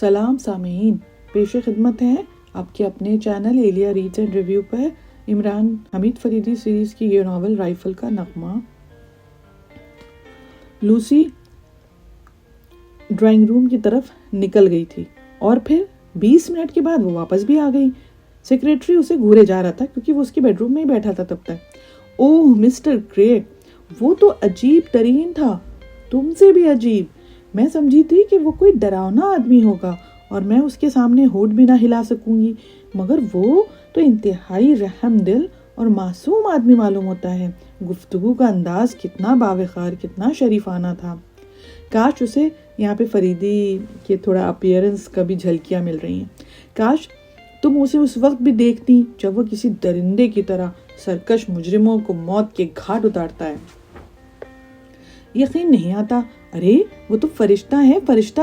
سلام سامعین، پیش خدمت ہے آپ کے اپنے channel Aliya reads and review پر عمران حمید فریدی سیریز کی یہ ناول رائفل کا نغمہ۔ لوسی ڈرائنگ روم کی طرف نکل گئی تھی اور پھر 20 منٹ کے بعد وہ واپس بھی آ گئی۔ سیکریٹری اسے گھورے جا رہا تھا کیونکہ وہ اس کے بیڈ روم میں ہی بیٹھا تھا تب تک۔ اوہ مسٹر گرے، وہ تو عجیب ترین تھا، تم سے بھی عجیب۔ میں سمجھی تھی کہ وہ کوئی ڈراؤنا آدمی ہوگا اور میں اس کے سامنے ہونٹ بھی نہ ہلا سکوں گی، مگر وہ تو انتہائی رحم دل اور معصوم آدمی معلوم ہوتا ہے۔ گفتگو کا انداز کتنا باوقار، کتنا شریفانہ تھا۔ کاش اسے یہاں پہ فریدی کے تھوڑا اپیئرنس کا بھی جھلکیاں مل رہی ہیں۔ کاش تم اسے اس وقت بھی دیکھتی جب وہ کسی درندے کی طرح سرکش مجرموں کو موت کے گھاٹ اتارتا ہے۔ یقین نہیں آتا، ارے وہ تو فرشتہ ہے، فرشتہ۔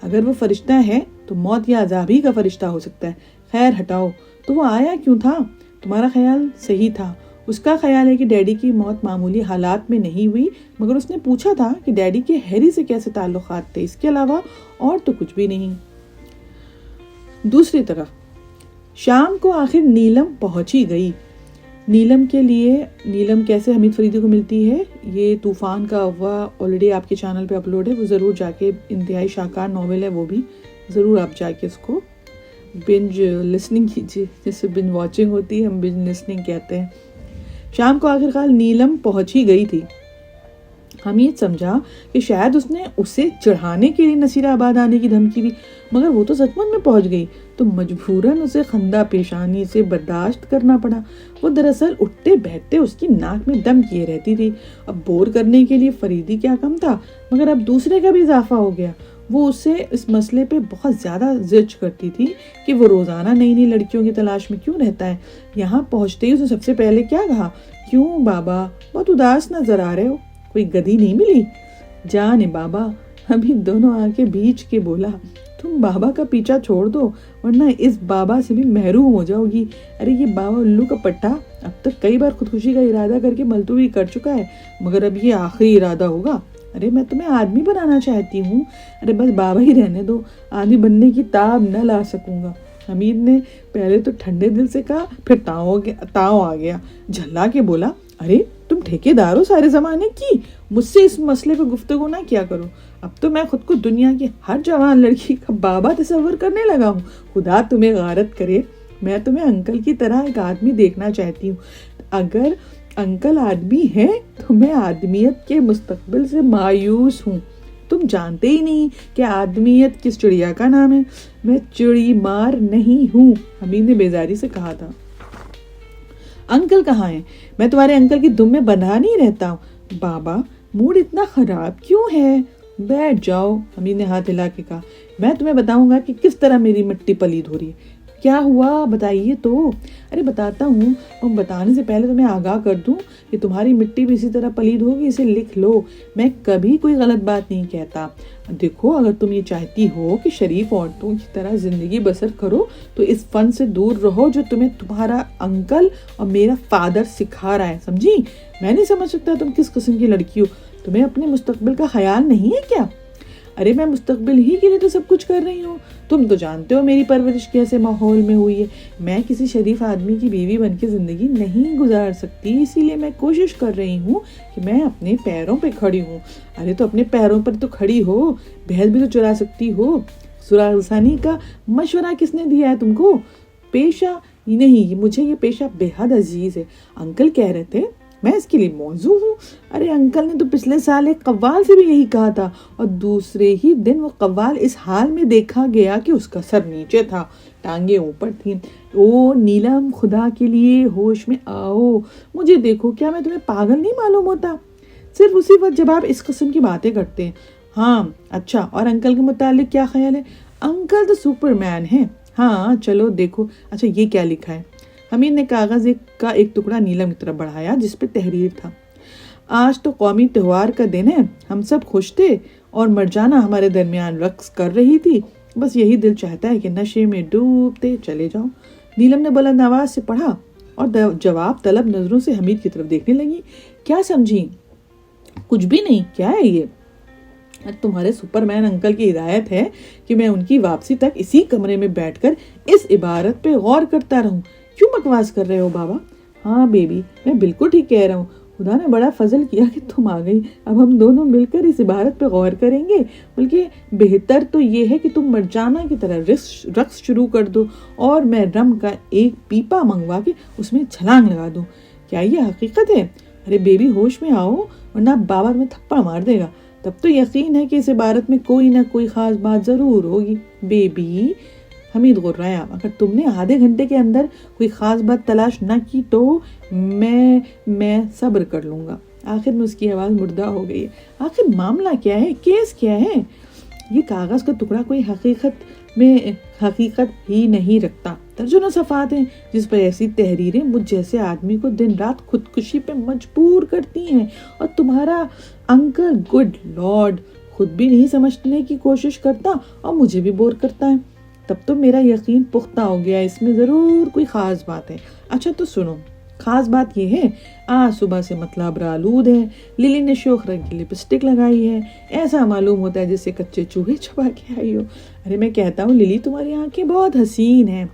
اگر وہ فرشتہ ہے تو موت یا عذاب ہی کا فرشتہ ہو سکتا ہے۔ خیر ہٹاؤ، تو وہ آیا کیوں تھا؟ تمہارا خیال صحیح تھا، اس کا خیال ہے کہ ڈیڈی کی موت معمولی حالات میں نہیں ہوئی، مگر اس نے پوچھا تھا کہ ڈیڈی کے ہیری سے کیسے تعلقات تھے، اس کے علاوہ اور تو کچھ بھی نہیں۔ دوسری طرف شام کو آخر نیلم پہنچ ہی گئی۔ نیلم کیسے حمید فریدی کو ملتی ہے، یہ طوفان کا اغوا آلریڈی آپ کے چینل پہ اپلوڈ ہے، وہ ضرور جا کے، انتہائی شاہکار ناول ہے وہ بھی، ضرور آپ جا کے اس کو بنج لسننگ کیجیے، جیسے بنج واچنگ ہوتی ہے، ہم بنج لسننگ کہتے ہیں۔ شام کو آخرکار نیلم پہنچ ہی گئی تھی۔ حمید سمجھا کہ شاید اس نے اسے چڑھانے کے لیے نصیر آباد آنے کی دھمکی دی، مگر وہ تو سچ میں پہنچ گئی تو مجبوراً اسے خندہ پیشانی سے برداشت کرنا پڑا۔ وہ دراصل اٹھتے بیٹھتے اس کی ناک میں دم کیے رہتی تھی۔ اب بور کرنے کے لیے فریدی کیا کم تھا، مگر اب دوسرے کا بھی اضافہ ہو گیا۔ وہ اسے اس مسئلے پہ بہت زیادہ زج کرتی تھی کہ وہ روزانہ نئی نئی لڑکیوں کی تلاش میں کیوں رہتا ہے۔ یہاں پہنچتے ہی اس نے سب سے پہلے کیا کہا، کیوں بابا بہت اداس نظر آ رہے ہو، کوئی گدھی نہیں ملی؟ جانے بابا، ابھی دونوں آ کے بیچ کے بولا، تم بابا کا پیچھا چھوڑ دو ورنہ اس بابا سے بھی محروم ہو جاؤ گی۔ ارے یہ بابا الو کا پٹا اب تک کئی بار خودکشی کا ارادہ کر کے ملتوی کر چکا ہے، مگر اب یہ آخری ارادہ ہوگا۔ ارے میں تمہیں آدمی بنانا چاہتی ہوں، ارے بس بابا ہی رہنے دو، آدمی بننے کی تاب نہ لا سکوں گا۔ حمید نے پہلے تو ٹھنڈے دل سے کہا، پھر تاؤ آ گیا، جھلا کے بولا، ارے تم ٹھیکیدار ہو سارے زمانے کی، مجھ سے اس مسئلے پہ گفتگو نہ کیا کرو۔ اب تو میں خود کو دنیا کی ہر جوان لڑکی کا بابا تصور کرنے لگا ہوں۔ خدا تمہیں غارت کرے، میں تمہیں انکل کی طرح ایک آدمی دیکھنا چاہتی ہوں۔ اگر انکل آدمی ہے تو میں آدمیت کے مستقبل سے مایوس ہوں۔ تم جانتے ہی نہیں کہ آدمیت کس چڑیا کا نام ہے۔ میں چڑی مار نہیں ہوں، حمید نے بیزاری سے کہا تھا۔ انکل کہاں ہیں؟ میں تمہارے انکل کی دم میں بندھا نہیں رہتا ہوں۔ بابا موڈ اتنا خراب کیوں ہے؟ بیٹھ جاؤ، حمید نے ہاتھ ہلا کے کہا، میں تمہیں بتاؤں گا کہ کس طرح میری مٹی پلید ہو رہی ہے۔ کیا ہوا بتائیے تو۔ ارے بتاتا ہوں، اور بتانے سے پہلے تمہیں آگاہ کر دوں کہ تمہاری مٹی بھی اسی طرح پلید ہوگی، اسے لکھ لو۔ میں کبھی کوئی غلط بات نہیں کہتا۔ دیکھو اگر تم یہ چاہتی ہو کہ شریف عورتوں کی طرح زندگی بسر کرو تو اس فن سے دور رہو جو تمہیں تمہارا انکل اور میرا فادر سکھا رہا ہے، سمجھی؟ میں نہیں سمجھ سکتا تم کس قسم کی لڑکی ہو، تمہیں اپنے مستقبل کا خیال نہیں ہے کیا؟ ارے میں مستقبل ہی کے لیے تو سب کچھ کر رہی ہوں، تم تو جانتے ہو میری پرورش کیسے ماحول میں ہوئی ہے۔ میں کسی شریف آدمی کی بیوی بن کے زندگی نہیں گزار سکتی، اسی لیے میں کوشش کر رہی ہوں کہ میں اپنے پیروں پہ کھڑی ہوں۔ ارے تو اپنے پیروں پر تو کھڑی ہو، بحث بھی تو چلا سکتی ہو۔ سراغ رسانی کا مشورہ کس نے دیا ہے تم کو؟ پیشہ نہیں، مجھے یہ پیشہ بے حد عزیز ہے۔ انکل کہہ رہے تھے میں اس کے لیے موزوں ہوں۔ ارے انکل نے تو پچھلے سال ایک قوال سے بھی یہی کہا تھا، اور دوسرے ہی دن وہ قوال اس حال میں دیکھا گیا کہ اس کا سر نیچے تھا، ٹانگیں اوپر تھیں۔ او نیلم، خدا کے لیے ہوش میں آؤ، مجھے دیکھو، کیا میں تمہیں پاگل نہیں معلوم ہوتا؟ صرف اسی وقت جب آپ اس قسم کی باتیں کرتے ہیں۔ ہاں اچھا، اور انکل کے متعلق کیا خیال ہے؟ انکل تو سپر مین ہے۔ ہاں چلو دیکھو، اچھا یہ کیا لکھا ہے؟ حمید نے کاغذ کا ایک ٹکڑا نیلم کی طرف بڑھایا جس پہ تحریر تھا۔ آج تو قومی تہوار کا دن ہے، ہم سب خوش تھے اور مرجانہ ہمارے درمیان رقص کر رہی تھی، بس یہی دل چاہتا ہے کہ نشے میں ڈوبتے چلے جاؤں۔ نیلم نے بلند آواز سے پڑھا اور جواب طلب نظروں سے حمید کی طرف دیکھنے لگی۔ کیا سمجھی؟ کچھ بھی نہیں، کیا ہے یہ؟ تمہارے سپرمین انکل کی ہدایت ہے کہ میں ان کی واپسی تک اسی کمرے میں بیٹھ کر اس عبارت پہ غور کرتا رہوں. کیوں بکواس کر رہے ہو بابا؟ ہاں بیبی، میں بالکل ٹھیک کہہ رہا ہوں. خدا نے بڑا فضل کیا کہ تم آ گئی. اب ہم دونوں مل کر اس عبارت پہ غور کریں گے. بلکہ بہتر تو یہ ہے کہ تم مرجانہ کی طرح رقص شروع کر دو اور میں رم کا ایک پیپا منگوا کے اس میں چھلانگ لگا دوں. کیا یہ حقیقت ہے؟ ارے بیبی ہوش میں آؤ ورنہ بابا تمہیں تھپڑ مار دے گا. تب تو یقین ہے کہ اس عبارت میں کوئی نہ کوئی خاص بات ضرور ہوگی. بیبی، حمید غرایا، اگر تم نے آدھے گھنٹے کے اندر کوئی خاص بات تلاش نہ کی تو میں صبر کر لوں گا. آخر میں اس کی آواز مردہ ہو گئی. آخر معاملہ کیا ہے؟ کیس کیا ہے؟ یہ کاغذ کا ٹکڑا کوئی حقیقت ہی نہیں رکھتا. درجنوں صفحات ہیں جس پر ایسی تحریریں مجھ جیسے آدمی کو دن رات خودکشی پہ مجبور کرتی ہیں، اور تمہارا انکل گڈ لارڈ خود بھی نہیں سمجھنے کی کوشش کرتا اور مجھے بھی بور کرتا ہے. تب تو میرا یقین پختہ ہو گیا، اس میں ضرور کوئی خاص بات ہے. اچھا تو سنو، خاص بات یہ ہے آج صبح سے مطلب آلود ہے. للی نے شوخ رنگ کی لپسٹک لگائی ہے، ایسا معلوم ہوتا ہے جیسے کچے چوہے چھپا کے آئی ہو. ارے میں کہتا ہوں للی تمہاری آنکھیں بہت حسین ہیں.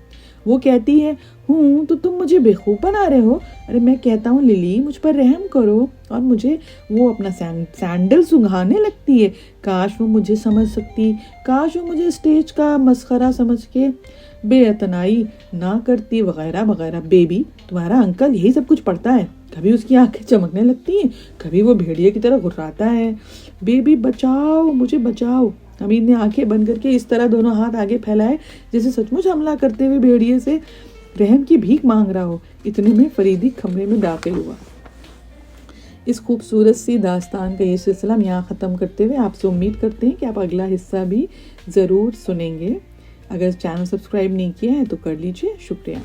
وہ کہتی ہے ہوں تو تم مجھے بیوقوف بنا رہے ہو. ارے میں کہتا ہوں للی مجھ پر رحم کرو. اور مجھے وہ اپنا سینڈل سنگھانے لگتی ہے. کاش وہ مجھے سمجھ سکتی، کاش وہ مجھے اسٹیج کا مسخرہ سمجھ کے بے اعتنائی نہ کرتی وغیرہ وغیرہ. بیبی، تمہارا انکل یہی سب کچھ پڑھتا ہے. کبھی اس کی آنکھیں چمکنے لگتی ہیں، کبھی وہ بھیڑیے کی طرح گھراتا ہے. بیبی بچاؤ، مجھے بچاؤ. حمید نے آنکھیں بند کر کے اس طرح دونوں ہاتھ آگے پھیلائے جیسے سچ مچ حملہ کرتے ہوئے بھیڑیے سے رحم کی بھیک مانگ رہا ہو. اتنے میں فریدی کمرے میں داخل ہوا. اس خوبصورت سی داستان کا یہ سلسلہ ہم یہاں ختم کرتے ہوئے آپ سے امید کرتے ہیں کہ آپ اگلا حصہ بھی ضرور سنیں گے. اگر چینل سبسکرائب نہیں کیا ہے تو کر لیجئے. شکریہ.